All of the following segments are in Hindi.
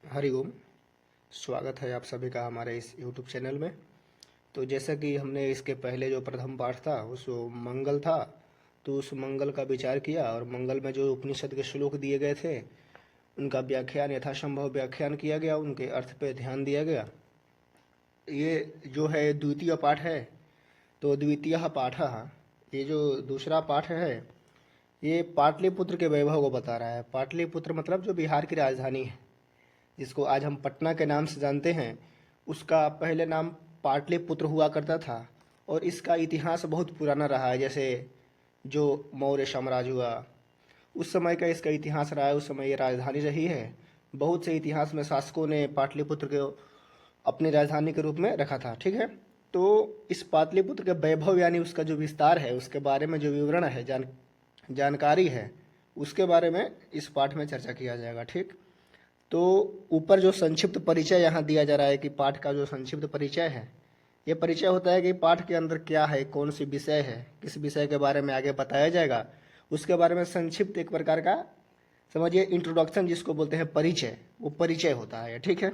हरिओम। स्वागत है आप सभी का हमारे इस YouTube चैनल में। तो जैसा कि हमने इसके पहले जो प्रथम पाठ था उस मंगल था, तो उस मंगल का विचार किया और मंगल में जो उपनिषद के श्लोक दिए गए थे उनका व्याख्यान यथासंभव व्याख्यान किया गया, उनके अर्थ पे ध्यान दिया गया। ये जो है द्वितीय पाठ है। तो द्वितीय पाठ, ये जो दूसरा पाठ है ये पाटलिपुत्र के वैभव को बता रहा है। पाटलिपुत्र मतलब जो बिहार की राजधानी है, जिसको आज हम पटना के नाम से जानते हैं, उसका पहले नाम पाटलिपुत्र हुआ करता था और इसका इतिहास बहुत पुराना रहा है। जैसे जो मौर्य साम्राज्य हुआ उस समय का इसका इतिहास रहा है, उस समय ये राजधानी रही है। बहुत से इतिहास में शासकों ने पाटलिपुत्र को अपनी राजधानी के रूप में रखा था। ठीक है, तो इस पाटलिपुत्र के वैभव यानी उसका जो विस्तार है, उसके बारे में जो विवरण है, जानकारी है, उसके बारे में इस पाठ में चर्चा किया जाएगा। ठीक, तो ऊपर जो संक्षिप्त परिचय यहाँ दिया जा रहा है कि पाठ का जो संक्षिप्त परिचय है, ये परिचय होता है कि पाठ के अंदर क्या है, कौन सी विषय है, किस विषय के बारे में आगे बताया जाएगा, उसके बारे में संक्षिप्त एक प्रकार का समझिए इंट्रोडक्शन जिसको बोलते हैं परिचय, वो परिचय होता है। ठीक है,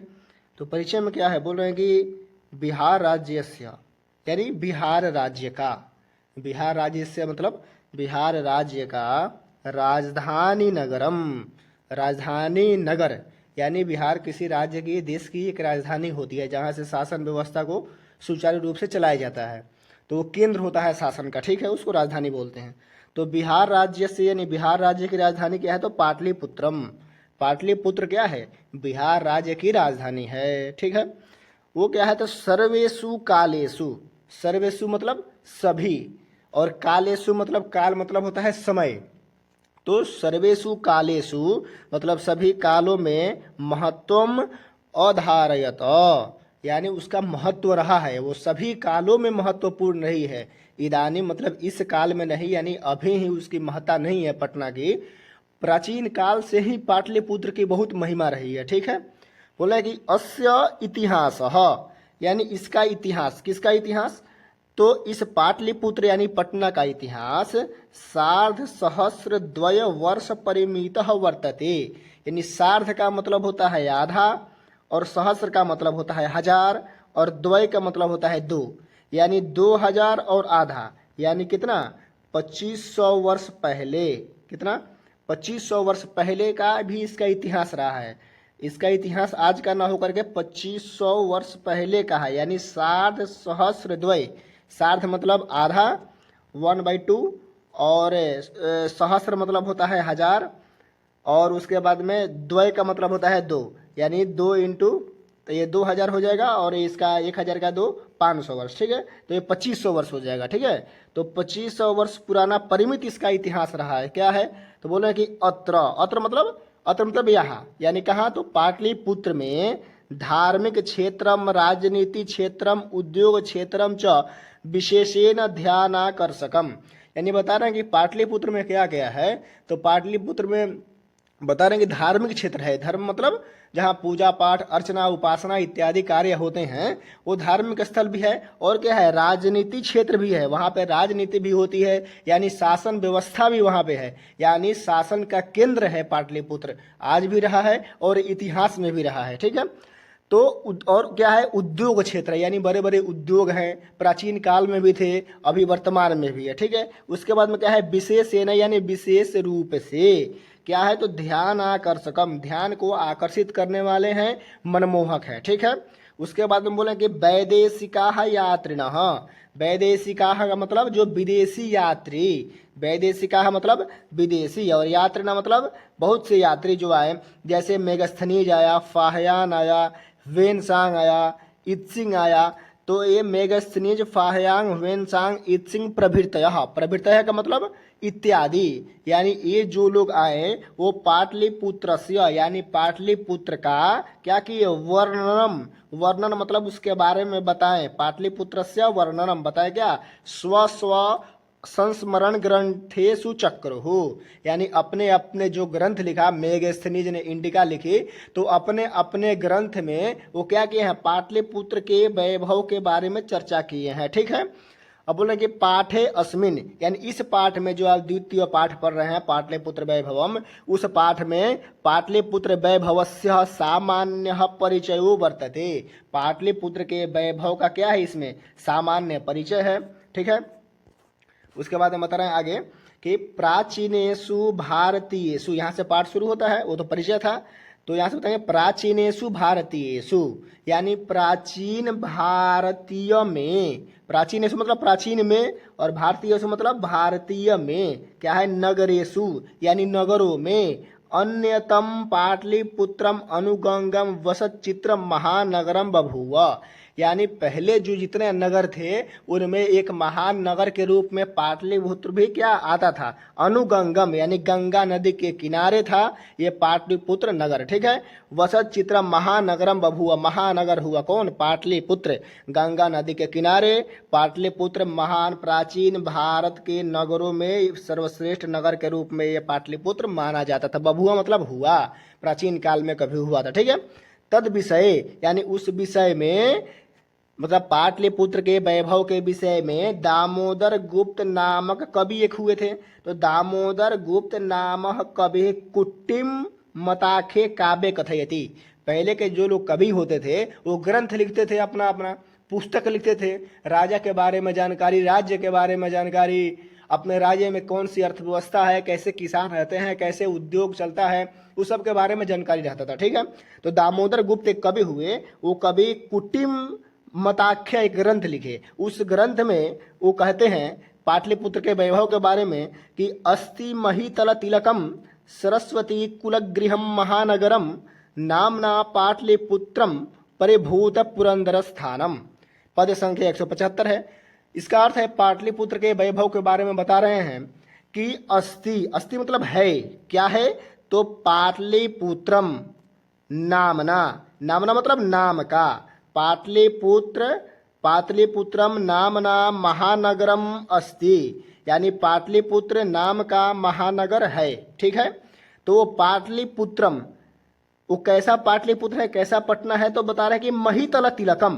तो परिचय में क्या है, बोल रहे हैं कि बिहार राज्यस्य यानी बिहार राज्य का, बिहार राज्य से मतलब बिहार राज्य का राजधानी नगरम, राजधानी नगर यानी बिहार किसी राज्य की, देश की एक राजधानी होती है जहाँ से शासन व्यवस्था को सुचारू रूप से चलाया जाता है। तो वो केंद्र होता है शासन का। ठीक है, उसको राजधानी बोलते हैं। तो बिहार राज्य से यानी बिहार राज्य की राजधानी क्या है, तो पाटलिपुत्रम। पाटलिपुत्र क्या है, बिहार राज्य की राजधानी है। ठीक है, वो क्या है, तो सर्वेषु कालेषु, सर्वेषु मतलब सभी, और कालेषु मतलब काल मतलब होता है समय। तो सर्वेषु कालेषु मतलब सभी कालों में महत्वम अधारयत यानी उसका महत्व रहा है, वो सभी कालों में महत्वपूर्ण रही है। इदानी मतलब इस काल में नहीं, यानी अभी ही उसकी महत्ता नहीं है पटना की, प्राचीन काल से ही पाटलिपुत्र की बहुत महिमा रही है। ठीक है, बोला कि अस्य इतिहास यानी इसका इतिहास, किसका इतिहास, तो इस पाटलिपुत्र यानी पटना का इतिहास सार्ध सहस्र द्वय वर्ष परिमित वर्तते। यानी सार्ध का मतलब होता है आधा, और सहस्र का मतलब होता है हजार, और द्वय का मतलब होता है दो, यानी 2000 और आधा, यानी कितना, 2500 वर्ष पहले। कितना, 2500 वर्ष पहले का भी इसका इतिहास रहा है। इसका इतिहास आज का ना होकर के 2500 वर्ष पहले का है, यानी सार्ध सहस्र द्वय, सार्ध मतलब आधा, 1/2, और सहस्र मतलब होता है हजार, और उसके बाद में द्वय का मतलब होता है दो, यानी 2 इंटू, तो ये 2000 हो जाएगा, और इसका 1000 का 2, 500 वर्ष। ठीक है, तो ये 2500 वर्ष हो जाएगा। ठीक है, तो 2500 वर्ष पुराना परिमित इसका इतिहास रहा है। क्या है, तो बोल रहे हैं कि अत्र मतलब यहाँ, यानी कहाँ, तो पाटलिपुत्र में धार्मिक क्षेत्रम, राजनीति क्षेत्रम, उद्योग क्षेत्रम च विशेषेण ध्यानाकर्षकम, यानी बता रहे हैं कि पाटलिपुत्र में क्या क्या है, तो पाटलिपुत्र में बता रहे हैं कि धार्मिक क्षेत्र है। धर्म मतलब जहाँ पूजा पाठ अर्चना उपासना इत्यादि कार्य होते हैं, वो धार्मिक स्थल भी है। और क्या है, राजनीति क्षेत्र भी है, वहाँ पे राजनीति भी होती है, यानी शासन व्यवस्था भी वहाँ पे है, यानी शासन का केंद्र है पाटलिपुत्र, आज भी रहा है और इतिहास में भी रहा है। ठीक है, तो और क्या है, उद्योग क्षेत्र, यानी बड़े बड़े उद्योग हैं, प्राचीन काल में भी थे, अभी वर्तमान में भी है। ठीक है, उसके बाद में क्या है, विशेष यानी विशेष रूप से क्या है, तो ध्यान आकर्षकम, ध्यान को आकर्षित करने वाले हैं, मनमोहक है। ठीक है, उसके बाद में बोले कि वैदेशिका यात्रिणः, वैदेशिका का मतलब जो विदेशी यात्री, वैदेशिका मतलब विदेशी, और यात्रिणा मतलब बहुत से यात्री जो आए, जैसे मेगस्थनीज आया, फाहयान आया, वेनसांग आया, इत्सिंग आया। तो ये मेगस्थनीज, फाहयांग, वेनसांग, इत्सिंग प्रभृतयः, प्रभृतयः का मतलब इत्यादि, यानी ये जो लोग आए वो पाटलिपुत्रस्य यानी पाटलिपुत्र का क्या किए, वर्णनम, वर्णन मतलब उसके बारे में बताएं, पाटलिपुत्रस्य वर्णनम बताए, क्या, स्व स्व संस्मरण ग्रंथेषु चक्रुः, यानी अपने अपने जो ग्रंथ लिखा, मेगस्थनीज ने इंडिका लिखी, तो अपने अपने ग्रंथ में वो क्या किए हैं, पाटलिपुत्र के वैभव के बारे में चर्चा किए हैं। ठीक है, अब बोल रहे हैं कि पाठे अस्मिन, यानी इस पाठ में जो आप द्वितीय पाठ पढ़ रहे हैं पाटलिपुत्र वैभवम, उस पाठ में पाटलिपुत्र वैभवस्य सामान्य परिचयो वर्तते। पाटलिपुत्र के वैभव का क्या है, इसमें सामान्य परिचय है। ठीक है, उसके बाद हम बता रहे हैं आगे कि प्राचीनेषु भारतीयेषु, यहाँ से पाठ शुरू होता है, वो तो परिचय था। तो यहाँ से बताएंगे प्राचीनेषु भारतीयेषु, यानी प्राचीन भारतीय में, प्राचीनेषु मतलब प्राचीन में, और भारतीयेषु मतलब भारतीय में, क्या है, नगरेषु यानी नगरों में, अन्यतम पाटलिपुत्रम अनुगंगम वसच्चित्र महानगरम बभूव, यानी पहले जो जितने नगर थे उनमें एक महान नगर के रूप में पाटलिपुत्र भी क्या आता था, अनुगंगम यानी गंगा नदी के किनारे था ये पाटलिपुत्र नगर। ठीक है, वसच्चित्र महानगरम बभूव, महानगर हुआ कौन, पाटलिपुत्र, गंगा नदी के किनारे पाटलिपुत्र महान प्राचीन भारत के नगरों में सर्वश्रेष्ठ नगर के रूप में ये पाटलिपुत्र माना जाता था। बभूव मतलब हुआ, प्राचीन काल में कभी हुआ था। ठीक है, तद विषय यानी उस विषय में, मतलब पाटलिपुत्र के वैभव के विषय में दामोदर गुप्त नामक कवि एक हुए थे। तो दामोदर गुप्त नामक कवि कुट्टिम मताखे काव्य कथयति, पहले के जो लोग कवि होते थे वो ग्रंथ लिखते थे, अपना अपना पुस्तक लिखते थे, राजा के बारे में जानकारी, राज्य के बारे में जानकारी, अपने राज्य में कौन सी अर्थव्यवस्था है, कैसे किसान रहते हैं, कैसे उद्योग चलता है, उस सब के बारे में जानकारी रहता था। ठीक है, तो दामोदर गुप्त एक कवि हुए, वो कवि कुटिम मताख्य एक ग्रंथ लिखे। उस ग्रंथ में वो कहते हैं पाटलिपुत्र के वैभव के बारे में कि अस्ति महितल तिलकम सरस्वती कुलगृहम महानगरम नामना पाटलिपुत्रम परिभूत पुरंदर स्थानम, पद संख्या 175 है। इसका अर्थ है पाटलिपुत्र के वैभव के बारे में बता रहे हैं कि अस्ति, अस्ति मतलब है, क्या है, तो पाटलिपुत्रम नामना, नामना मतलब नाम का, पाटलिपुत्रम नामना महानगरम अस्ति, यानी पाटलिपुत्र नाम का महानगर है। ठीक है, तो पाटलिपुत्रम वो कैसा पाटलिपुत्र है, कैसा पटना है, तो बता रहे हैं कि महितल तिलकम,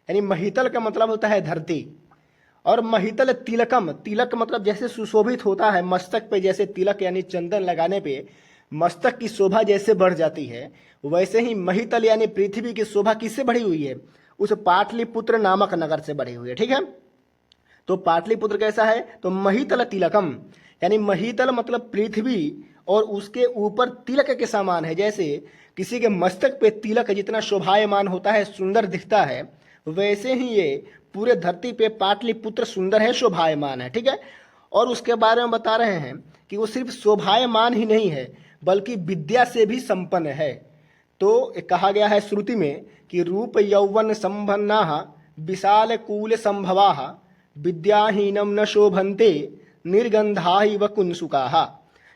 यानी महितल का मतलब होता है धरती, और महितल तिलकम, तिलक मतलब जैसे सुशोभित होता है, मस्तक पे जैसे तिलक यानी चंदन लगाने पे मस्तक की शोभा जैसे बढ़ जाती है, वैसे ही महितल यानी पृथ्वी की शोभा किससे बढ़ी हुई है, उस पाटलिपुत्र नामक नगर से बढ़ी हुई है। ठीक है, तो पाटलिपुत्र कैसा है, तो महितल तिलकम, यानी महितल मतलब पृथ्वी और उसके ऊपर तिलक के समान है। जैसे किसी के मस्तक पे तिलक जितना शोभायमान होता है, सुंदर दिखता है, वैसे ही ये पूरे धरती पे पाटलिपुत्र सुंदर है, शोभायमान है। ठीक है, और उसके बारे में बता रहे हैं कि वो सिर्फ शोभायमान ही नहीं है बल्कि विद्या से भी संपन्न है। तो कहा गया है श्रुति में कि रूप यौवन संपन्ना विशाल कूल संभवा विद्याहीनम न शोभन्ते निर्गंधा व कुंसुका।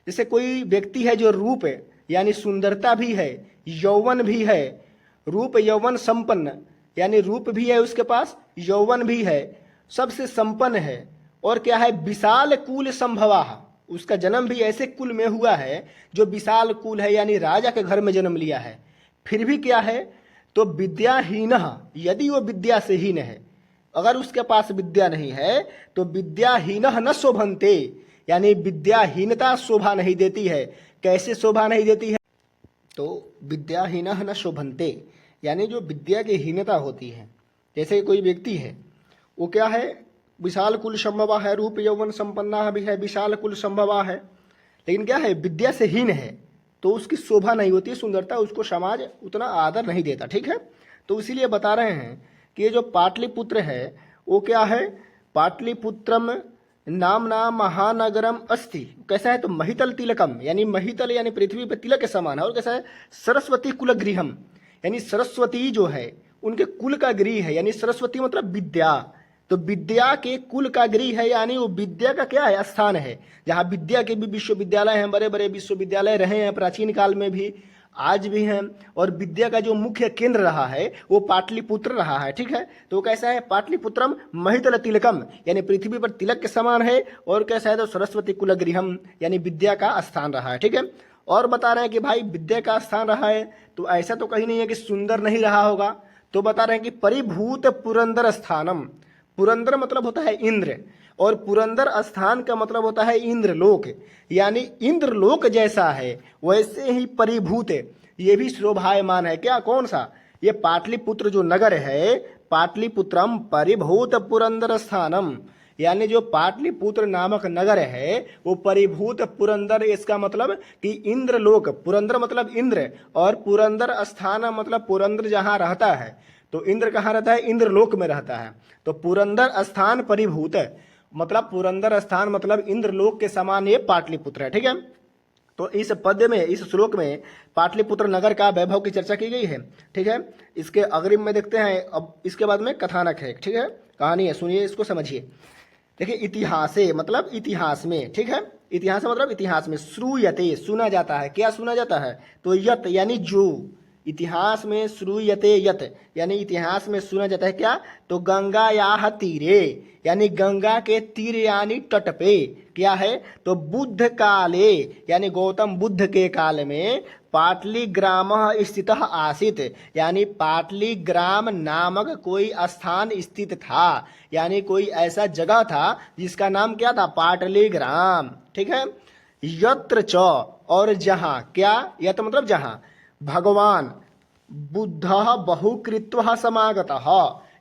जैसे कोई व्यक्ति है जो रूप यानी सुंदरता भी है, यौवन भी है, रूप यौवन संपन्न यानी रूप भी है उसके पास, यौवन भी है, सबसे संपन्न है, और क्या है, विशाल कुल संभवा, उसका जन्म भी ऐसे कुल में हुआ है जो विशाल कुल है, यानी राजा के घर में जन्म लिया है। फिर भी क्या है, तो विद्याहीन, यदि वो विद्या से हीन है, अगर उसके पास विद्या नहीं है तो विद्याहीन न शोभन्ते, यानी विद्याहीनता शोभा नहीं देती है। कैसे शोभा नहीं देती है, तो विद्याहीन न शोभन्ते, यानी जो विद्या की हीनता होती है, जैसे कोई व्यक्ति है वो क्या है, विशाल कुल संभवा है, रूप यौवन संपन्ना भी है, विशाल कुल संभवा है, लेकिन क्या है, विद्या से हीन है, तो उसकी शोभा नहीं होती, सुंदरता, उसको समाज उतना आदर नहीं देता। ठीक है, तो इसीलिए बता रहे हैं कि ये जो पाटलिपुत्र है वो क्या है, पाटलिपुत्रम नामना महानगरम अस्ति, कैसा है, तो महितल तिलकम, यानी महितल यानी पृथ्वी पर तिलक के समान है, और कैसा है, सरस्वती कुल गृहम, यानी सरस्वती जो है उनके कुल का गृह है, यानी सरस्वती मतलब विद्या, तो विद्या के कुल का गृह है, यानी वो विद्या का क्या है, स्थान है, जहाँ विद्या के भी विश्वविद्यालय हैं, बड़े बड़े विश्वविद्यालय रहे हैं प्राचीन काल में भी, आज भी हैं, और विद्या का जो मुख्य केंद्र रहा है वो पाटलिपुत्र रहा है। ठीक है, तो कैसा है, पाटलिपुत्रम महितल तिलकम, यानी पृथ्वी पर तिलक के समान है, और कैसा है, तो सरस्वती कुल गृहम, यानी विद्या का स्थान रहा है। ठीक है, और बता रहे हैं कि भाई विद्या का स्थान रहा है तो ऐसा तो कहीं नहीं है कि सुंदर नहीं रहा होगा, तो बता रहे हैं कि परिभूत पुरंदर स्थानम, पुरंदर मतलब होता है इंद्र, और पुरंदर स्थान का मतलब होता है इंद्रलोक, यानी इंद्रलोक जैसा है वैसे ही परिभूत, ये भी शोभायमान है। क्या, कौन सा? ये पाटलिपुत्र जो नगर है, पाटलिपुत्रम परिभूत पुरंदर स्थानम, यानी जो पाटलिपुत्र नामक नगर है वो परिभूत पुरंदर, इसका मतलब कि इंद्रलोक, पुरंदर मतलब इंद्र, और पुरंदर स्थान मतलब पुरंदर जहाँ रहता है, तो इंद्र कहाँ रहता है? इंद्रलोक में रहता है। तो पुरंदर स्थान परिभूत मतलब पुरंदर स्थान मतलब इंद्रलोक के समान ये पाटलिपुत्र है। ठीक है, तो इस पद्य में, इस श्लोक में पाटलिपुत्र नगर का वैभव की चर्चा की गई है। ठीक है, इसके अग्रिम में देखते हैं, अब इसके बाद में कथानक है। ठीक है, कहानी है, सुनिए, इसको समझिए। देखिए, इतिहासे मतलब इतिहास में, ठीक है, इतिहास मतलब इतिहास में, श्रूयते सुना जाता है। क्या सुना जाता है? तो यत यानी जो, इतिहास में श्रूयते यत यानी इतिहास में सुना जाता है। क्या? तो गंगा या तीरे यानी गंगा के तीर यानी तट पे क्या है? तो बुद्ध काले यानी गौतम बुद्ध के काल में पाटलिग्राम स्थित आसित, यानी पाटलिग्राम नामक कोई स्थान स्थित था, यानी कोई ऐसा जगह था जिसका नाम क्या था? पाटलिग्राम। ठीक है, यत्र च और जहां, क्या? यत मतलब जहां, भगवान बुद्ध बहुकृत्व समागतः,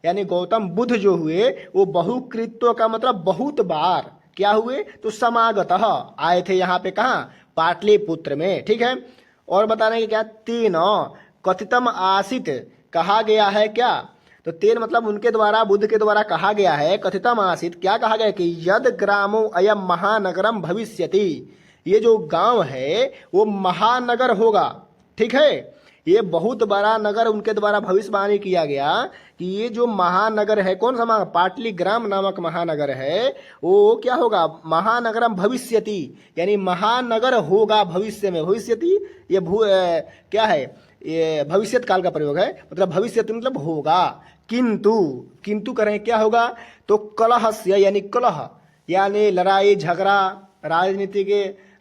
यानी गौतम बुद्ध जो हुए वो बहुकृत्व का मतलब बहुत बार क्या हुए? तो समागतः आए थे यहाँ पे, कहाँ? पाटलिपुत्र में। ठीक है, और बताने के क्या? तेन कथितम आसित कहा गया है। क्या? तो तेन मतलब उनके द्वारा, बुद्ध के द्वारा कहा गया है, कथितम आसित क्या कहा गया? कि यद ग्रामो अयम महानगरम भविष्यति, ये जो गांव है वो महानगर होगा। ठीक है, ये बहुत बड़ा नगर उनके द्वारा भविष्यवाणी किया गया कि ये जो महानगर है, कौन सा? पाटलिग्राम नामक महानगर है, वो क्या होगा? महानगरम भविष्यति, यानी महानगर होगा भविष्य में। भविष्यति ये क्या है? ये भविष्यत काल का प्रयोग है, मतलब भविष्यति मतलब होगा। किंतु, किंतु करें क्या होगा? तो कलहस्य यानी कलह यानी लड़ाई झगड़ा,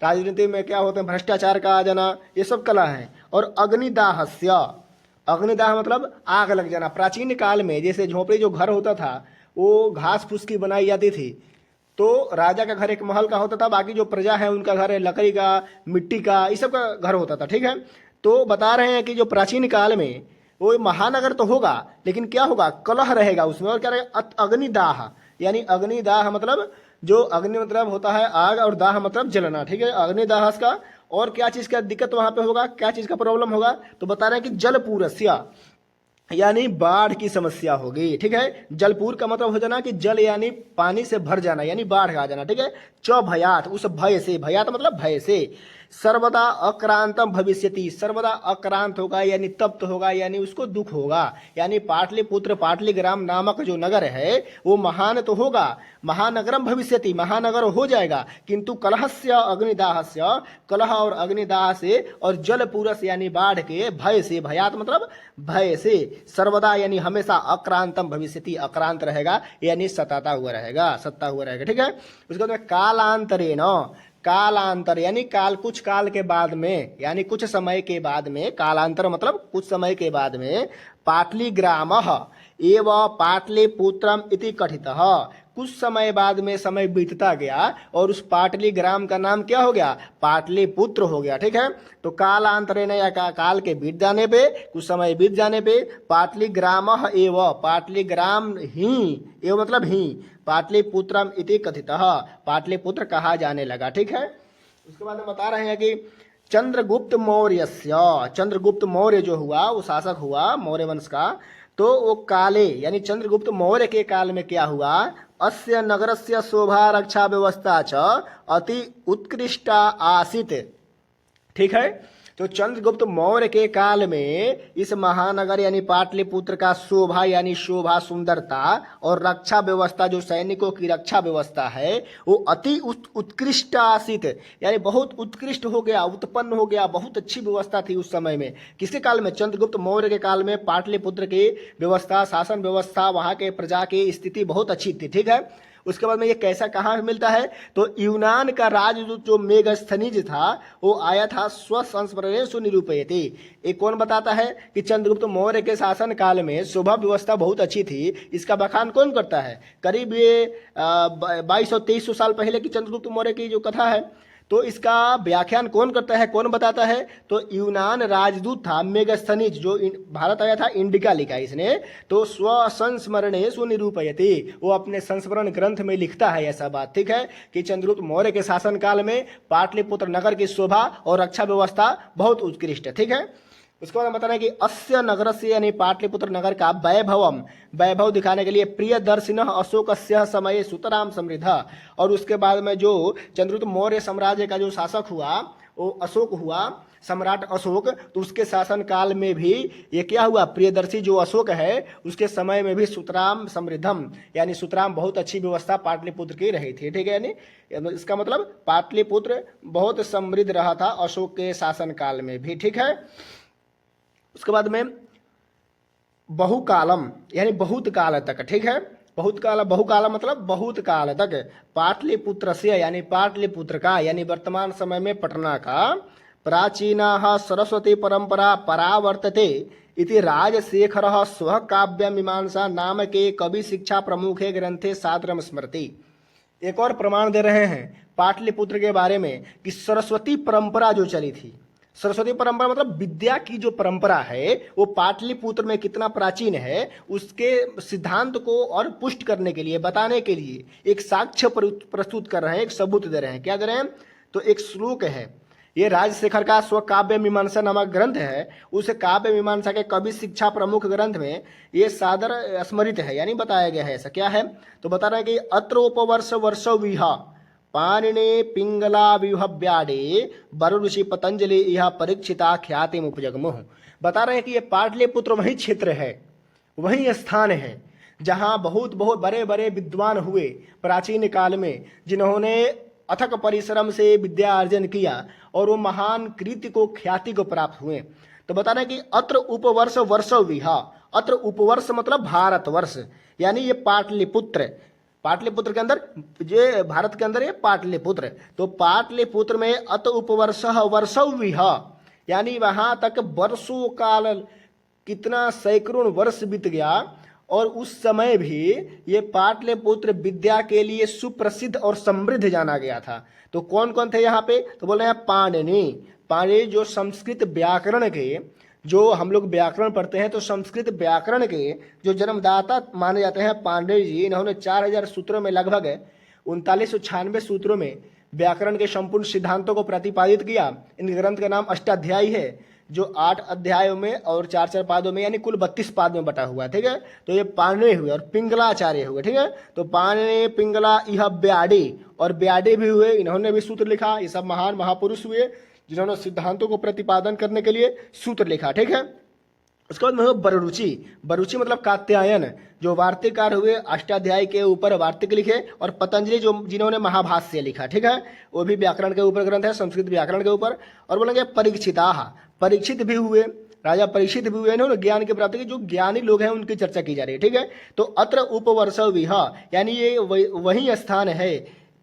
राजनीति में क्या होते हैं? भ्रष्टाचार का आ जाना, ये सब कला है। और अग्निदाहस्य, अग्निदाह मतलब आग लग जाना। प्राचीन काल में जैसे झोपड़ी जो घर होता था वो घास फूस की बनाई जाती थी, तो राजा का घर एक महल का होता था, बाकी जो प्रजा है उनका घर लकड़ी का, मिट्टी का, इस सब का घर होता था। ठीक है, तो बता रहे हैं कि जो प्राचीन काल में वो महानगर तो होगा, लेकिन क्या होगा? कलह रहेगा उसमें। और क्या रहेगा? अग्निदाह, यानी अग्निदाह मतलब जो अग्नि मतलब होता है आग, और दाह मतलब जलना। ठीक है, अग्निदाह का। और क्या चीज का दिक्कत वहां पे होगा? क्या चीज का प्रॉब्लम होगा? तो बता रहे हैं कि जलपूरस्या यानी बाढ़ की समस्या होगी। ठीक है, जलपूर का मतलब हो जाना कि जल यानी पानी से भर जाना, यानी बाढ़ आ जाना। ठीक है, च भयात उस भय से, भयात मतलब भय से, सर्वदा अक्रांतम भविष्यति, सर्वदा अक्रांत होगा यानी तप्त होगा, यानी उसको दुख होगा। यानी पाटलिपुत्र, पाटलिग्राम नामक जो नगर है वो महान तो होगा, महानगरम भविष्यति महानगर हो जाएगा, किंतु कलहस्य अग्निदाहस्य, कलह और अग्निदाह से, और जलपूरस यानी बाढ़ के भय से, भयात मतलब भय से, सर्वदा यानी हमेशा अक्रांतम भविष्यति अक्रांत रहेगा, यानी सताता हुआ रहेगा, सत्ता हुआ रहेगा। ठीक है, उसके बाद कालांतरेण, कालांतर यानी काल, कुछ काल के बाद में, यानी कुछ समय के बाद में, कालांतर मतलब कुछ समय के बाद में, पाटलिग्राम एव पाटलिपुत्रम इति कथितः, कुछ समय बाद में समय बीतता गया और उस पाटलिग्राम का नाम क्या हो गया? पाटलिपुत्र हो गया। ठीक है, तो कालांतरेण या काल के बीत जाने पे, कुछ समय बीत जाने पे, पाटलिग्राम एव, पाटलिग्राम ही, एव मतलब ही, पाटलिपुत्रम इति कथितः, पाटलिपुत्र कहा जाने लगा। ठीक है, उसके बाद हम बता रहे हैं कि चंद्रगुप्त मौर्यस्य, चंद्रगुप्त मौर्य जो हुआ वो शासक हुआ मौर्य वंश का, तो वो काले यानी चंद्रगुप्त मौर्य के काल में क्या हुआ? अस्य नगरस्य शोभा रक्षा व्यवस्था च अति उत्कृष्टा आसीत। ठीक है, तो चंद्रगुप्त मौर्य के काल में इस महानगर यानी पाटलिपुत्र का शोभा यानी शोभा, सुंदरता, और रक्षा व्यवस्था जो सैनिकों की रक्षा व्यवस्था है वो अति उत्कृष्ट आसित, यानी बहुत उत्कृष्ट हो गया, उत्पन्न हो गया, बहुत अच्छी व्यवस्था थी उस समय में। किसके काल में? चंद्रगुप्त मौर्य के काल में पाटलिपुत्र की व्यवस्था, शासन व्यवस्था, वहां के प्रजा की स्थिति बहुत अच्छी थी। ठीक है, उसके बाद में ये कैसा कहाँ मिलता है, तो यूनान का राजदूत जो मेगस्थनीज था वो आया था स्वसंस्मरणेषु निरूपयति। ये कौन बताता है कि चंद्रगुप्त मौर्य के शासन काल में शोभा व्यवस्था बहुत अच्छी थी। इसका बखान कौन करता है, करीब ये 2200-2300 साल पहले की चंद्रगुप्त मौर्य की जो कथा है, तो इसका व्याख्यान कौन करता है, कौन बताता है, तो यूनान राजदूत था मेगस्थनीज जो भारत आया था, इंडिका लिखा इसने, तो स्वसंस्मरणे सुनिरूपयति, वो अपने संस्मरण ग्रंथ में लिखता है ऐसा बात, ठीक है, कि चंद्रगुप्त मौर्य के शासनकाल में पाटलिपुत्र नगर की शोभा और रक्षा व्यवस्था बहुत उत्कृष्ट है, ठीक है। उसके बाद हम बता रहे हैं कि अस्य नगर से यानी पाटलिपुत्र नगर का वैभव दिखाने के लिए प्रियदर्शिनः अशोकस्य समय सुतराम समृद्ध, और उसके बाद में जो चंद्रगुप्त मौर्य साम्राज्य का जो शासक हुआ वो अशोक हुआ, सम्राट अशोक, तो उसके शासन काल में भी ये क्या हुआ, प्रियदर्शी जो अशोक है उसके समय में भी सुतराम समृद्धम यानी सुतराम बहुत अच्छी व्यवस्था पाटलिपुत्र की रही थी, ठीक है। यानी इसका मतलब पाटलिपुत्र बहुत समृद्ध रहा था अशोक के शासन काल में भी, ठीक है। उसके बाद में बहुकालम यानी बहुत काल तक, ठीक है, बहुकाल मतलब बहुत काल तक पाटलिपुत्र से यानी पाटलिपुत्र का यानी वर्तमान समय में पटना का प्राचीना सरस्वती परंपरा परावर्तते इति राजशेखर स्व काव्य मीमांसा नाम के कवि शिक्षा प्रमुखे ग्रंथे सादरम स्मृति। एक और प्रमाण दे रहे हैं पाटलिपुत्र के बारे में कि सरस्वती परंपरा जो चली थी, सरस्वती परंपरा मतलब विद्या की जो परंपरा है वो पाटलिपुत्र में कितना प्राचीन है उसके सिद्धांत को और पुष्ट करने के लिए, बताने के लिए एक साक्ष्य प्रस्तुत कर रहे हैं, एक सबूत दे रहे हैं। क्या दे रहे हैं, तो एक श्लोक है, ये राजशेखर का स्व काव्य मीमांसा नामक ग्रंथ है, उस काव्य मीमांसा के कवि शिक्षा प्रमुख ग्रंथ में ये सादर स्मृत है यानी बताया गया है। ऐसा क्या है, तो बता रहे हैं कि अत्र उपवर्ष वर्षो विहा पाणिने पिंगला विहव्याडे वर ऋषि पतंजलि यह परीक्षिता ख्याति उपजगमुह। बता रहे हैं कि ये पाटलिपुत्र वही क्षेत्र है, वही स्थान है जहाँ बहुत बड़े बड़े विद्वान हुए प्राचीन काल में, जिन्होंने अथक परिश्रम से विद्या अर्जन किया और वो महान कृति को ख्याति को प्राप्त हुए। तो बता रहे हैं कि अत्र उपवर्ष वर्षो विहा, अत्र उपवर्ष मतलब भारतवर्ष यानी ये पाटलिपुत्र के अंदर, ये भारत के अंदर ये पाटलिपुत्र, तो पाटलिपुत्र में अत उपवर्ष वर्षौ विहा यानी वहां तक वर्षों काल कितना सैकड़ों वर्ष बीत गया और उस समय भी ये पाटलिपुत्र विद्या के लिए सुप्रसिद्ध और समृद्ध जाना गया था। तो कौन कौन थे यहाँ पे, तो बोल रहे हैं पाणिनि जो संस्कृत व्याकरण के, जो हम लोग व्याकरण पढ़ते हैं तो संस्कृत व्याकरण के जो जन्मदाता माने जाते हैं पांडे जी, इन्होंने 4000 सूत्रों में लगभग 3996 सूत्रों में व्याकरण के संपूर्ण सिद्धांतों को प्रतिपादित किया। इन ग्रंथ का नाम अष्टाध्यायी है जो 8 अध्यायों में और 4 पादों में यानी कुल 32 पाद में बटा हुआ है, ठीक है। तो ये पाणिनि हुए और पिंगलाचार्य हुए, ठीक है। तो पाणिनि पिंगला यह ब्याडी और ब्याडी भी हुए, इन्होंने भी सूत्र लिखा। ये सब महान महापुरुष हुए जिन्होंने सिद्धांतों को प्रतिपादन करने के लिए सूत्र लिखा, ठीक है। उसके बाद में बरुचि मतलब कात्यायन जो वार्तिककार हुए, अष्टाध्यायी के ऊपर वार्तिक लिखे, और पतंजलि जो जिन्होंने महाभाष्य लिखा, ठीक है, वो भी व्याकरण के ऊपर ग्रंथ है, संस्कृत व्याकरण के ऊपर। और बोलेंगे परीक्षित भी हुए, राजा परीक्षित भी हुए, इन्होंने ज्ञान की प्राप्ति की, जो ज्ञानी लोग हैं उनकी चर्चा की जा रही है, ठीक है। तो अत्र उपवर्ष विहा यानी ये वही स्थान है,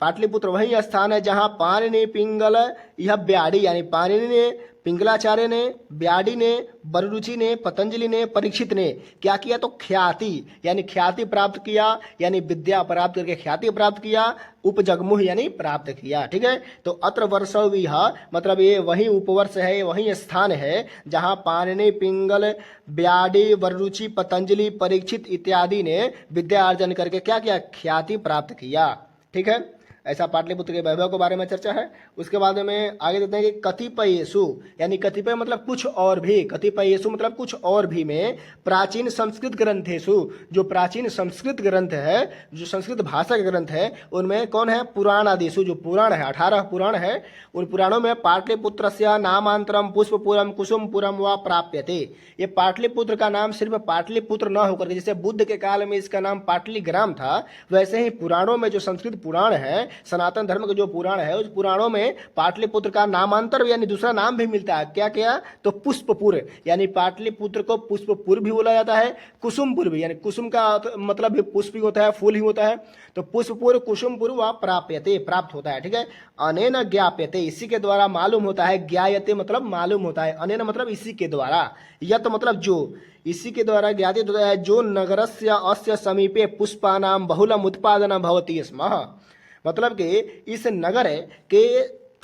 पाटलिपुत्र वही स्थान है जहाँ पाणिनि पिंगल यह ब्याडी यानी पाणिनि ने, पिंगलाचार्य ने, ब्याडी ने, बररुचि ने, पतंजलि ने, परीक्षित ने क्या किया, तो ख्याति यानी ख्याति प्राप्त किया, यानी विद्या प्राप्त करके ख्याति प्राप्त किया, उपजगमुह यानी प्राप्त किया, ठीक है। तो अत्र वर्षो विहा मतलब ये वही उपवर्ष है, वही स्थान है जहाँ पाणिनि पिंगल ब्याडी बररुचि पतंजलि परीक्षित इत्यादि ने विद्या अर्जन करके क्या किया, ख्याति प्राप्त किया, ठीक है। ऐसा पाटलिपुत्र के वैभव के बारे में चर्चा है। उसके बाद में आगे देखते हैं कि कतिपयेषु यानी कतिपय मतलब कुछ और भी, कतिपयेषु मतलब कुछ और भी में प्राचीन संस्कृत ग्रंथेषु जो प्राचीन संस्कृत ग्रंथ है, जो संस्कृत भाषा के ग्रंथ है, उनमें कौन है, पुराण आदिषु जो पुराण है, 18 पुराण है, उन पुराणों में पाटलिपुत्रस्य नामांतरम पुष्पपुरम कुसुमपुरम व प्राप्यते। ये पाटलिपुत्र का नाम सिर्फ पाटलिपुत्र न होकर के, जैसे बुद्ध के काल में इसका नाम पाटलिग्राम था, वैसे ही पुराणों में जो संस्कृत पुराण है सनातन धर्म का जो पुराण है उस पुराणों में पाटलिपुत्र का नामांतर यानी दूसरा नाम भी मिलता है। क्या क्या? तो पुष्पपुर, यानी पाटलिपुत्र को पुष्पपुर भी बोला जाता है, कुसुमपुर भी, यानी कुसुम का मतलब भी पुष्प ही होता है, फूल ही होता है। तो पुष्पपुर कुसुमपुर व प्राप्यते, प्राप्त होता है। ठीक है, अनेन ज्ञाप्यते, इसी के द्वारा मालूम होता है। ज्ञायते मतलब मालूम होता है, अनेन मतलब इसी के द्वारा, यत मतलब जो, इसी के द्वारा ज्ञातित होता है। जो नगरस्य अस्य समीपे पुष्पानां बहुलम उत्पादनं भवति स्म, मतलब कि इस नगर के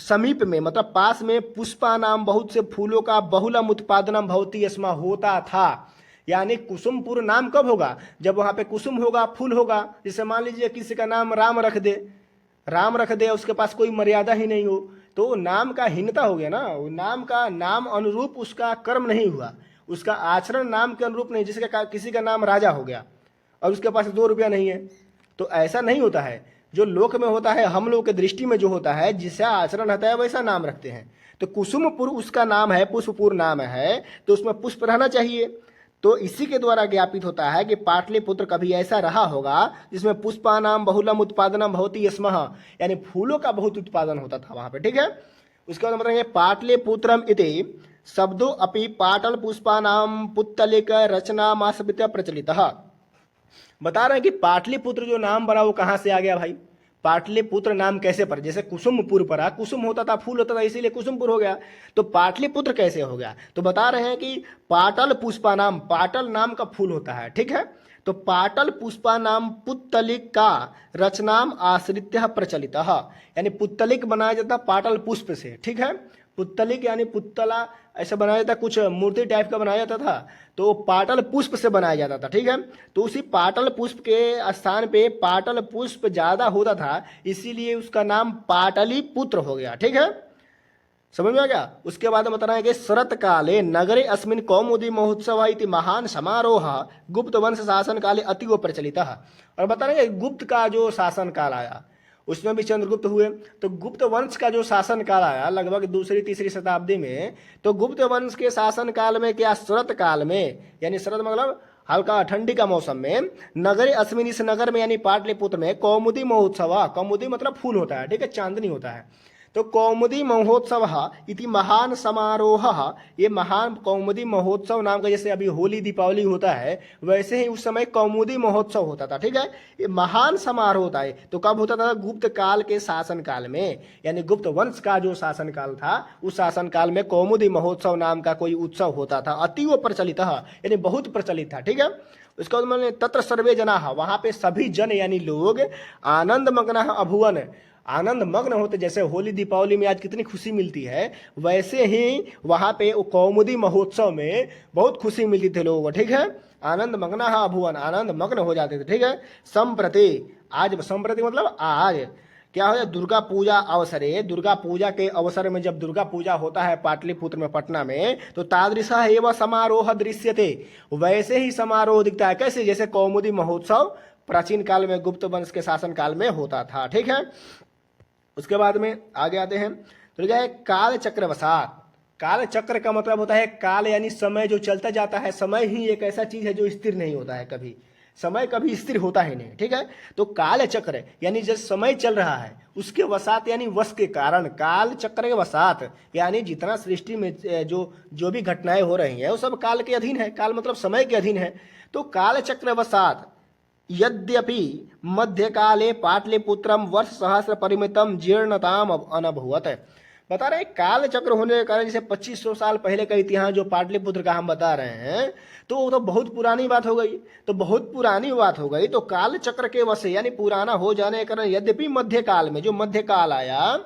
समीप में मतलब पास में पुष्पानाम बहुत से फूलों का बहुलम उत्पादनम भवति स्म होता था। यानी कुसुमपुर नाम कब होगा? जब वहां पे कुसुम होगा, फूल होगा। जैसे मान लीजिए किसी का नाम राम रख दे, राम रख दे, उसके पास कोई मर्यादा ही नहीं हो, तो नाम का हीनता हो गया ना। नाम का नाम अनुरूप उसका कर्म नहीं हुआ, उसका आचरण नाम के अनुरूप नहीं। जिसका किसी का नाम राजा हो गया और उसके पास 2 रुपया नहीं है, तो ऐसा नहीं होता है। जो लोक में होता है, हम लोग के दृष्टि में जो होता है, जिसका आचरण रहता है वैसा नाम रखते हैं। तो कुसुमपुर उसका नाम है, पुष्पपुर नाम है, तो उसमें पुष्प रहना चाहिए। तो इसी के द्वारा ज्ञापित होता है कि पाटलिपुत्र कभी ऐसा रहा होगा जिसमें पुष्पानाम बहुलम उत्पादनम भवति स्म, यानी फूलों का बहुत उत्पादन होता था वहां पे। ठीक है, उसके बाद मतलब पाटलिपुत्रम इति शब्दों अपि पाटल पुष्पानाम पुत्तलिक रचनामाश्रित्य प्रचलितः। बता रहे हैं कि पाटलिपुत्र जो नाम बना वो कहां से आ गया भाई? पाटलिपुत्र नाम कैसे पड़ा? जैसे कुसुमपुर पड़ा, कुसुम होता था, फूल होता था, इसीलिए कुसुमपुर हो गया। तो पाटलिपुत्र कैसे हो गया? तो बता रहे हैं कि पाटल पुष्पा नाम, पाटल नाम का फूल होता है। ठीक है, तो पाटल पुष्पा नाम पुत्तलिक का रचनाम आश्रित्य प्रचलित, यानी पुत्तलिक बनाया जाता पाटल पुष्प से। ठीक है, पुत्तलिक यानी पुत्तला ऐसा बनाया जाता, कुछ मूर्ति टाइप का बनाया जाता था, तो पाटल पुष्प से बनाया जाता था। ठीक है, तो उसी पाटल पुष्प के स्थान पे पाटल पुष्प ज्यादा होता था, इसीलिए उसका नाम पाटलिपुत्र हो गया। ठीक है, समझ में आ गया? उसके बाद बता रहे हैं कि शरत काले नगरे अस्मिन कौमुदी महोत्सव इति महान समारोह गुप्त वंश शासन काले अतीव प्रचलित। और बता रहे हैं गुप्त का जो शासन काल आया उसमें भी चंद्रगुप्त हुए। तो गुप्त वंश का जो शासन काल आया लगभग 2री-3री शताब्दी में, तो गुप्त वंश के शासन काल में क्या, शरत काल में, यानी शरत मतलब हल्का ठंडी का मौसम में, नगरे अस्मिन इस नगर में यानी पाटलिपुत्र में कौमुदी महोत्सव, कौमुदी मतलब फूल होता है, ठीक है, चांदनी होता है, तो कौमुदी महोत्सव इति महान समारोह, ये महान कौमुदी महोत्सव नाम का, जैसे अभी होली दीपावली होता है वैसे ही उस समय कौमुदी महोत्सव होता था। ठीक है, ये महान समारोह होता है। तो कब होता था? गुप्त काल के शासन काल में, यानी गुप्त वंश का जो शासन काल था उस शासन काल में कौमुदी महोत्सव नाम का कोई उत्सव होता था, अतीव प्रचलित, यानी बहुत प्रचलित था। ठीक है, उसके बाद मैंने तत्र सर्वे जना, वहां पे सभी जन यानी लोग आनंद मग्न अभुवन, आनंद मग्न होते। जैसे होली दीपावली में आज कितनी खुशी मिलती है, वैसे ही वहां पे कौमुदी महोत्सव में बहुत खुशी मिलती थी लोगों को। ठीक है, आनंद मग्न अभुवन, आनंद मग्न हो जाते थे। ठीक है, संप्रति, आज संप्रति मतलब आज क्या हो जाए, दुर्गा पूजा अवसरे, दुर्गा पूजा के अवसर में जब दुर्गा पूजा होता है पाटलिपुत्र में, पटना में, तो तादृशः एव समारोह दृश्यते, वैसे ही समारोह दिखता है। कैसे? जैसे कौमुदी महोत्सव प्राचीन काल में गुप्त वंश के शासन काल में होता था। ठीक है, उसके बाद में आगे आते हैं तो क्या है, काल चक्र वसात। काल चक्र का मतलब होता है काल यानी समय जो चलता जाता है। समय ही एक ऐसा चीज है जो स्थिर नहीं होता है कभी, समय कभी स्थिर होता ही नहीं। ठीक है, तो काल चक्र यानी जब समय चल रहा है उसके वसात यानी वश के कारण, काल चक्र के वसात यानी जितना सृष्टि में जो भी घटनाएं हो रही हैं वो सब काल के अधीन है। काल मतलब समय के अधीन है। तो काल चक्र वसात यद्यपि मध्यकाले पाटलिपुत्रम वर्ष सहस्र परिमितम जीर्णताम अनभूवत। बता रहे काल चक्र होने के कारण, जैसे 2500 साल पहले का इतिहास जो पाटलिपुत्र का हम बता रहे हैं, तो वो तो बहुत पुरानी बात हो गई। तो बहुत पुरानी बात हो गई तो काल चक्र के वश यानी पुराना हो जाने के कारण, यद्यपि मध्यकाल में जो मध्यकाल आया,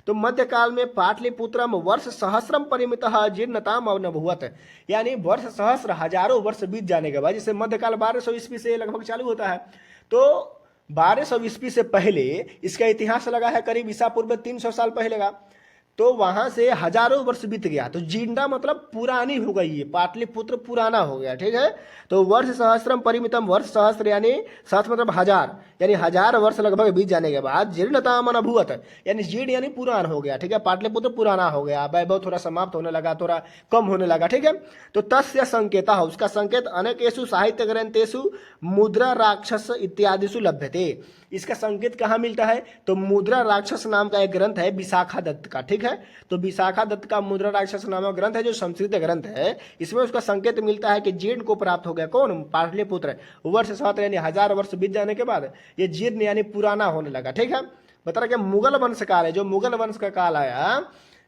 तो मध्यकाल में पाटलिपुत्रम वर्ष सहस्रम परिमित जीर्णताम अनभूवत, यानी वर्ष सहस्र हजारों वर्ष बीत जाने के बाद, जैसे मध्यकाल 1200 ईस्वी से लगभग चालू होता है, तो 1200 ईस्वी से पहले इसका इतिहास लगा है करीब ईसा पूर्व 300 साल पहले का। तो वहां से हजारों वर्ष बीत गया, तो जीर्णा मतलब पुरानी हो गई है, पाटलिपुत्र पुराना हो गया। ठीक है, तो वर्ष सहस्रम परिमितम, वर्ष सहस्र यानी सहस्र मतलब हजार, यानी 1000 वर्ष लगभग बीत जाने के बाद जीर्णताम अनभूवत, यानी जीर्ण यानी पुरान हो गया। ठीक है, पाटलिपुत्र पुराना हो गया, वैभव थोड़ा समाप्त होने लगा, थोड़ा कम होने लगा। ठीक है, तो तस्य संकेतः, उसका संकेत अनेकेषु साहित्य ग्रंथेषु मुद्रा राक्षस इत्यादिषु लभ्यते, इसका संकेत कहाँ मिलता है? तो मुद्रा राक्षस नाम का एक ग्रंथ है विशाखा दत्त का, ठीक है। तो विशाखा दत्त का मुद्रा राक्षस नामक ग्रंथ है जो संस्कृत ग्रंथ है, इसमें उसका संकेत मिलता है कि जीर्ण को प्राप्त हो गया। कौन? पाटलिपुत्र। वर्ष 7 यानी 1000 वर्ष बीत जाने के बाद ये जीर्ण यानी पुराना होने लगा, ठीक है। बता रहा कि मुगल वंश काल है, जो मुगल वंश का काल आया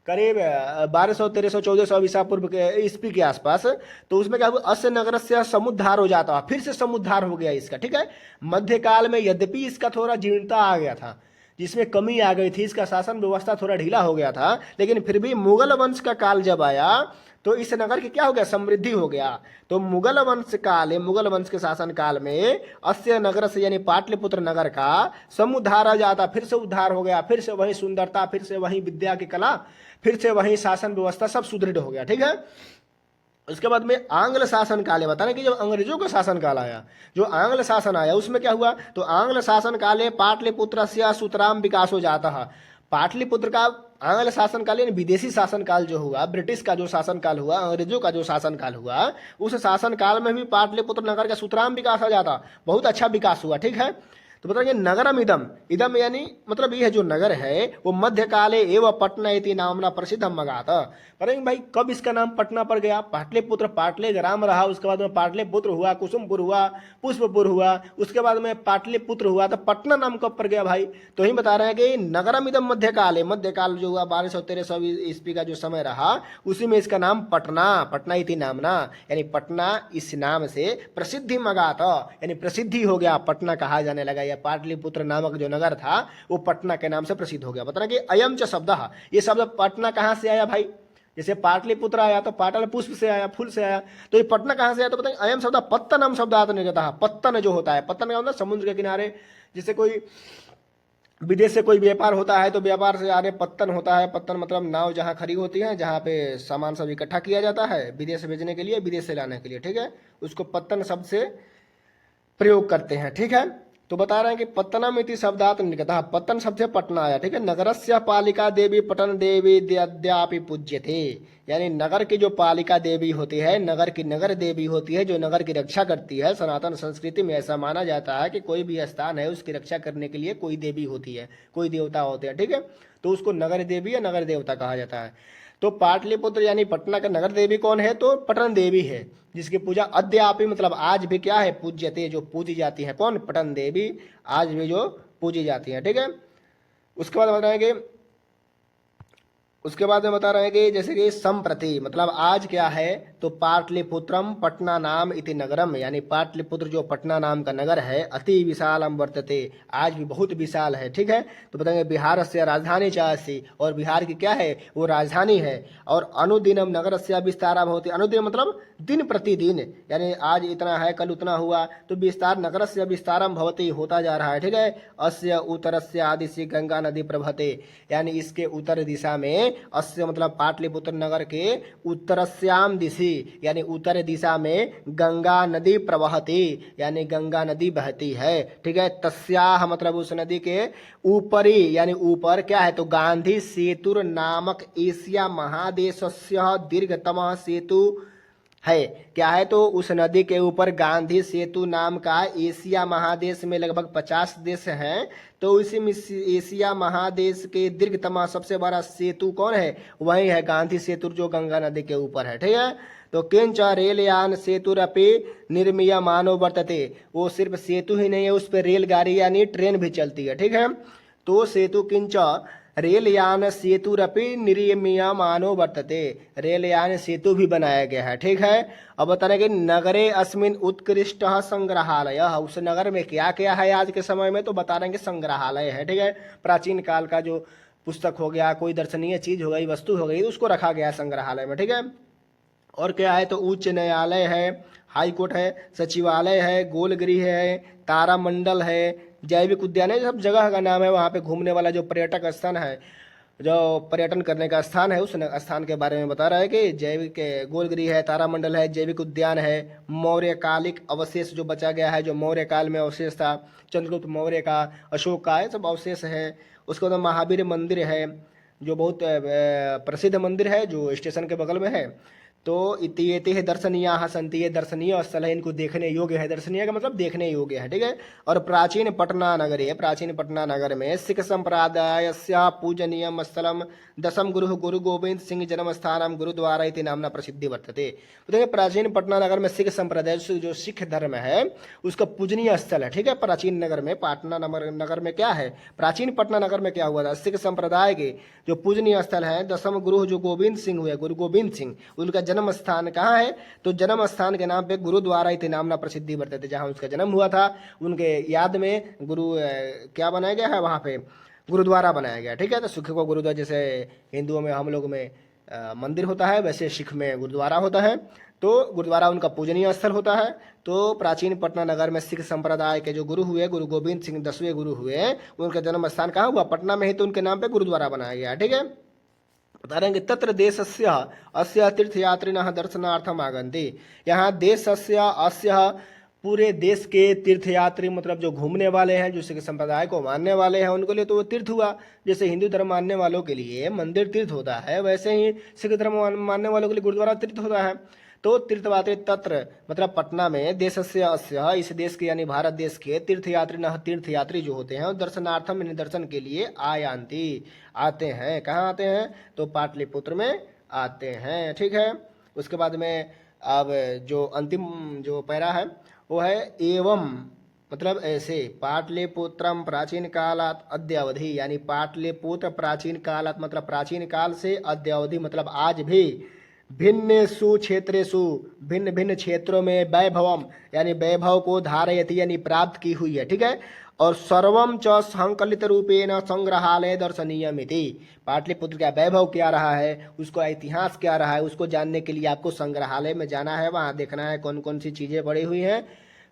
करीब 1200 1300 1400 ईसा पूर्व के ईस्वी के आसपास, तो उसमें क्या हुआ? अस्य नगर से समुद्धार हो जाता, फिर से समुद्धार हो गया इसका, ठीक है। मध्यकाल में यद्यपि इसका थोड़ा जीर्णता आ गया था, जिसमें कमी आ गई थी, इसका शासन व्यवस्था थोड़ा ढीला हो गया था, लेकिन फिर भी मुगल वंश का काल जब आया तो इस नगर की क्या हो गया? समृद्धि हो गया। तो मुगल वंश काल, मुगल वंश के शासन काल में अस्य नगर से यानी पाटलिपुत्र नगर का समुद्धार आ जाता, फिर से उद्धार हो गया, फिर से वही सुंदरता, फिर से वही विद्या की कला, फिर से वही शासन व्यवस्था सब सुदृढ़ हो गया, ठीक है। उसके बाद में आंग्ल शासन काल है, बताना कि जब अंग्रेजों का शासन काल आया, जो आंग्ल शासन आया उसमें क्या हुआ? तो आंग्ल शासन काले पाटलिपुत्र से सुतराम विकास हो जाता है। पाटलिपुत्र का आंग्ल शासन काल यानी विदेशी शासन काल जो हुआ, ब्रिटिश का जो शासन काल हुआ, अंग्रेजों का जो शासन काल हुआ, उस शासन काल में भी पाटलिपुत्र नगर का सुतराम विकास हो जाता, बहुत अच्छा विकास हुआ, ठीक है। तो बताइए नगरम इदम, इदम यानी मतलब ये है जो नगर है वो मध्यकाले एवं पटना इति नामना प्रसिद्ध मगात। पर भाई कब इसका नाम पटना पड़ गया? पाटलिपुत्र, पाटले ग्राम रहा, उसके बाद में पाटलिपुत्र हुआ, कुसुमपुर हुआ, पुष्पपुर हुआ, उसके बाद में पाटलिपुत्र हुआ, तो पटना नाम कब पड़ गया भाई? तो ही बता रहे हैं कि नगरम इदम मध्यकाले, मध्यकाल जो हुआ 1200 1300 ईस्वी का जो समय रहा, उसी में इसका नाम पटना, पटना इति नामना यानी पटना इस नाम से प्रसिद्धि मगात यानी प्रसिद्धि हो गया, पटना कहा जाने लगा। पाटलिपुत्र नामक जो नगर था वो पटना के नाम से प्रसिद्ध हो गया। बता कि अयम च शब्द, ये शब्द पटना कहां से आया भाई? जैसे पाटलिपुत्र आया तो पाटल पुष्प से आया, फूल से आया, तो ये पटना कहां से आया? तो बताइए अयम शब्द पत्तनम शब्द आता नहीं जाता है। पत्तन जो होता है, पत्तन का मतलब समुद्र के किनारे, जैसे कोई विदेश से कोई व्यापार होता है तो व्यापार से आने पत्तन होता है। पत्तन मतलब नाव जहाँ खड़ी होती है, जहाँ पे सामान सब इकट्ठा किया जाता है विदेश भेजने के लिए, विदेश से लाने के लिए, ठीक है, उसको पत्तन शब्द से प्रयोग करते हैं, ठीक है। तो बता रहे हैं कि पत्तनम इति शब्दात निकटः, पत्तन शब्द से पटना आया, ठीक है। नगरस्य पालिका देवी पटन देवी अद्यापि पूज्यते, यानी नगर की जो पालिका देवी होती है, नगर की नगर देवी होती है, जो नगर की रक्षा करती है। सनातन संस्कृति में ऐसा माना जाता है कि कोई भी स्थान है उसकी रक्षा करने के लिए कोई देवी होती है, कोई देवता होते हैं, ठीक है। तो उसको नगर देवी या नगर देवता कहा जाता है। तो पाटलिपुत्र यानी पटना का नगर देवी कौन है? तो पटन देवी है, जिसकी पूजा अद्यापि मतलब आज भी क्या है? पूज्यते, जो पूजी जाती है। कौन? पटन देवी आज भी जो पूजी जाती है, ठीक है। उसके बाद बताएंगे, उसके बाद में बता रहे हैं कि जैसे कि संप्रति मतलब आज क्या है? तो पाटलिपुत्रम पटना नाम इति नगरम, यानी पाटलिपुत्र जो पटना नाम का नगर है अति विशालम वर्तते, आज भी बहुत विशाल है, ठीक है। तो बताएंगे बिहार से राजधानी चासी, और बिहार की क्या है? वो राजधानी है। और अनुदिनम नगर से विस्तारा होती, अनुदिन मतलब दिन प्रतिदिन, यानी आज इतना है कल उतना हुआ, तो विस्तार नगर से विस्तारम भवती होता जा रहा है, ठीक है। अस्य उत्तरस्य आदि से गंगा नदी प्रभते, यानी इसके उत्तर दिशा में, अस्य मतलब पाटलिपुत्र नगर के उत्तरस्याम दिशि यानी उत्तर दिशा में गंगा नदी प्रवहती, यानी गंगा नदी बहती है, ठीक है। तस्याह मतलब उस नदी के ऊपरी यानी ऊपर क्या है? तो गांधी सेतु नामक एशिया महादेशस्य दीर्घतम सेतु है। क्या है? तो उस नदी के ऊपर गांधी सेतु नाम का, एशिया महादेश में लगभग 50 देश हैं, तो उसी में एशिया महादेश के दीर्घतम सबसे बड़ा सेतु कौन है? वही है गांधी सेतु, जो गंगा नदी के ऊपर है, ठीक है। तो किंच रेलयान सेतुरपि निर्मीयमानो वर्तते, वो सिर्फ सेतु ही नहीं है, उस पर रेलगाड़ी यानी ट्रेन भी चलती है, ठीक है। तो सेतु किंच रेलयान सेतुरपि निर्मीयमानो वर्तते, रेलयान सेतु भी बनाया गया है, ठीक है। अब बता रहे कि नगरे अस्मिन उत्कृष्ट संग्रहालय, उस नगर में क्या क्या है आज के समय में? तो बता रहे हैं कि संग्रहालय है, ठीक है। प्राचीन काल का जो पुस्तक हो गया, कोई दर्शनीय चीज हो गई, वस्तु हो गई, उसको रखा गया है संग्रहालय में, ठीक है। और क्या है? तो उच्च न्यायालय है, हाई कोर्ट है, सचिवालय है, गोलगृह है, तारामंडल है, जैविक उद्यान है, सब जगह का नाम है। वहाँ पे घूमने वाला जो पर्यटक स्थान है, जो पर्यटन करने का स्थान है, उस स्थान के बारे में बता रहा है कि जैविक गोलगृह है, तारामंडल है, जैविक उद्यान है, मौर्यकालिक अवशेष जो बचा गया है, जो मौर्य काल में अवशेष था, चंद्रगुप्त मौर्य का, अशोक का, सब अवशेष है। उसके बाद महावीर मंदिर है, जो बहुत प्रसिद्ध मंदिर है, जो स्टेशन के बगल में है। तो इति दर्शनीयाः सन्ति, ये दर्शनीय स्थल है, इनको देखने योग्य है। दर्शनीय का मतलब देखने योग्य है, ठीक है। और प्राचीन पटना नगरे, प्राचीन पटना नगर में सिख संप्रदायस्य पूजनीयम स्थलम दशम गुरु गुरु गोविंद सिंह जन्म स्थानम गुरुद्वारा इति नामना प्रसिद्धि वर्तते। तो देखिए प्राचीन पटना नगर में सिख संप्रदाय जो सिख धर्म है उसका पूजनीय स्थल है, ठीक है। प्राचीन नगर में पटना नगर में क्या है, प्राचीन पटना नगर में क्या हुआ था, सिख संप्रदाय के जो पूजनीय स्थल है, दशम गुरु जो गोविंद सिंह हुए, गुरु गोविंद सिंह, उनका जन्म स्थान कहाँ है, तो जन्म स्थान के नाम पे गुरुद्वारा इति नामना प्रसिद्धि वर्तते। जहाँ उसका जन्म हुआ था उनके याद में गुरु क्या बनाया गया है, वहाँ पे गुरुद्वारा बनाया गया, ठीक है। तो सिख को गुरुद्वारा, जैसे हिंदुओं में हम लोग में मंदिर होता है, वैसे सिख में गुरुद्वारा होता है। तो गुरुद्वारा उनका पूजनीय स्थल होता है। तो प्राचीन पटना नगर में सिख संप्रदाय के जो गुरु हुए, गुरु गोविंद सिंह 10वें गुरु हुए, उनका जन्म स्थान कहाँ हुआ, पटना में ही, तो उनके नाम पे गुरुद्वारा बनाया गया, ठीक है। बता रहे हैं कि तत्र देशस्य अस्य तीर्थयात्रिणः दर्शनार्थम आगन्ति। यहाँ देशस्य अस्य पूरे देश के तीर्थयात्री, मतलब जो घूमने वाले हैं, जो सिख संप्रदाय को मानने वाले हैं, उनके लिए तो वो तीर्थ हुआ। जैसे हिंदू धर्म मानने वालों के लिए मंदिर तीर्थ होता है, वैसे ही सिख धर्म मानने वालों के लिए गुरुद्वारा तीर्थ होता है। तो तीर्थयात्री तत्र मतलब पटना में देशस्य अस्य, इस देश के यानी भारत देश के तीर्थयात्री तीर्थयात्री जो होते हैं दर्शनार्थम दर्शन के लिए आयांति आते हैं। कहाँ आते हैं, तो पाटलिपुत्र में आते हैं, ठीक है। उसके बाद में अब जो अंतिम जो पैरा है वो है एवं, मतलब ऐसे पाटलिपुत्रम प्राचीन कालात अद्यावधि, यानी पाटलिपुत्र प्राचीन कालात मतलब प्राचीन काल से, अद्यावधि मतलब आज भी, भिन्नेषु क्षेत्रेषु भिन्न भिन्न क्षेत्रों में वैभवम यानी वैभव को धारयति यानी प्राप्त की हुई है, ठीक है। और सर्वम च संकलित रूपेण संग्रहालय दर्शनीयमिति, पाटलिपुत्र का वैभव क्या रहा है, उसका इतिहास क्या रहा है, उसको जानने के लिए आपको संग्रहालय में जाना है, वहाँ देखना है कौन कौन सी चीज़ें पड़ी हुई हैं।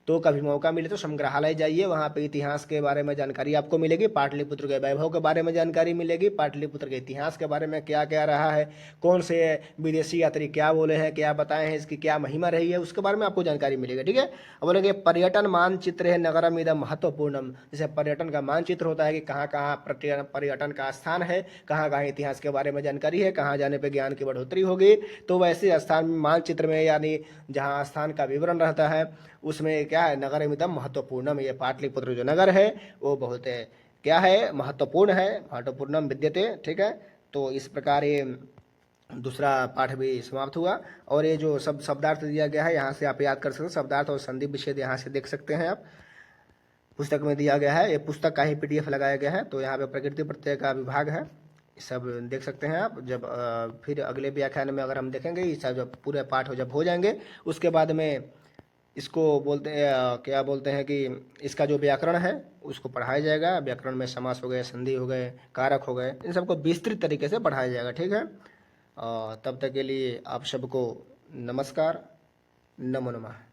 तो कभी मौका मिले तो संग्रहालय जाइए, वहाँ पे इतिहास के बारे में जानकारी आपको मिलेगी, पाटलिपुत्र के वैभव के बारे में जानकारी मिलेगी, पाटलिपुत्र के इतिहास के बारे में क्या क्या रहा है, कौन से विदेशी यात्री क्या बोले हैं, क्या बताए हैं, इसकी क्या महिमा रही है, उसके बारे में आपको जानकारी मिलेगी, ठीक है। अब बोलेंगे पर्यटन मानचित्र है नगरम इदम महत्वपूर्णम, जैसे पर्यटन का मानचित्र होता है कि कहाँ कहाँ पर्यटन का स्थान है, कहाँ कहाँ इतिहास के बारे में जानकारी है, कहाँ जाने पर ज्ञान की बढ़ोतरी होगी। तो वैसे स्थान मानचित्र में यानी जहाँ स्थान का विवरण रहता है उसमें क्या है, नगर मिदम महत्वपूर्णम, ये पाटलिपुत्र जो नगर है वो बहुत क्या है, महत्वपूर्ण है, महत्वपूर्णम विद्यते, ठीक है। तो इस प्रकार ये दूसरा पाठ भी समाप्त हुआ। और ये जो शब्दार्थ दिया गया है यहाँ से आप याद कर सकते हैं, शब्दार्थ और संधि विच्छेद यहाँ से देख सकते हैं आप, पुस्तक में दिया गया है, ये पुस्तक का ही PDF लगाया गया है। तो यहाँ पे प्रकृति प्रत्यय का विभाग है, सब देख सकते हैं आप। जब फिर अगले व्याख्यान में अगर हम देखेंगे, ये सब जब पूरे पाठ जब हो जाएंगे उसके बाद में इसको बोलते हैं क्या बोलते हैं कि इसका जो व्याकरण है उसको पढ़ाया जाएगा। व्याकरण में समास हो गए, संधि हो गए, कारक हो गए, इन सबको विस्तृत तरीके से पढ़ाया जाएगा, ठीक है। तब तक के लिए आप सबको नमस्कार, नमो नमः।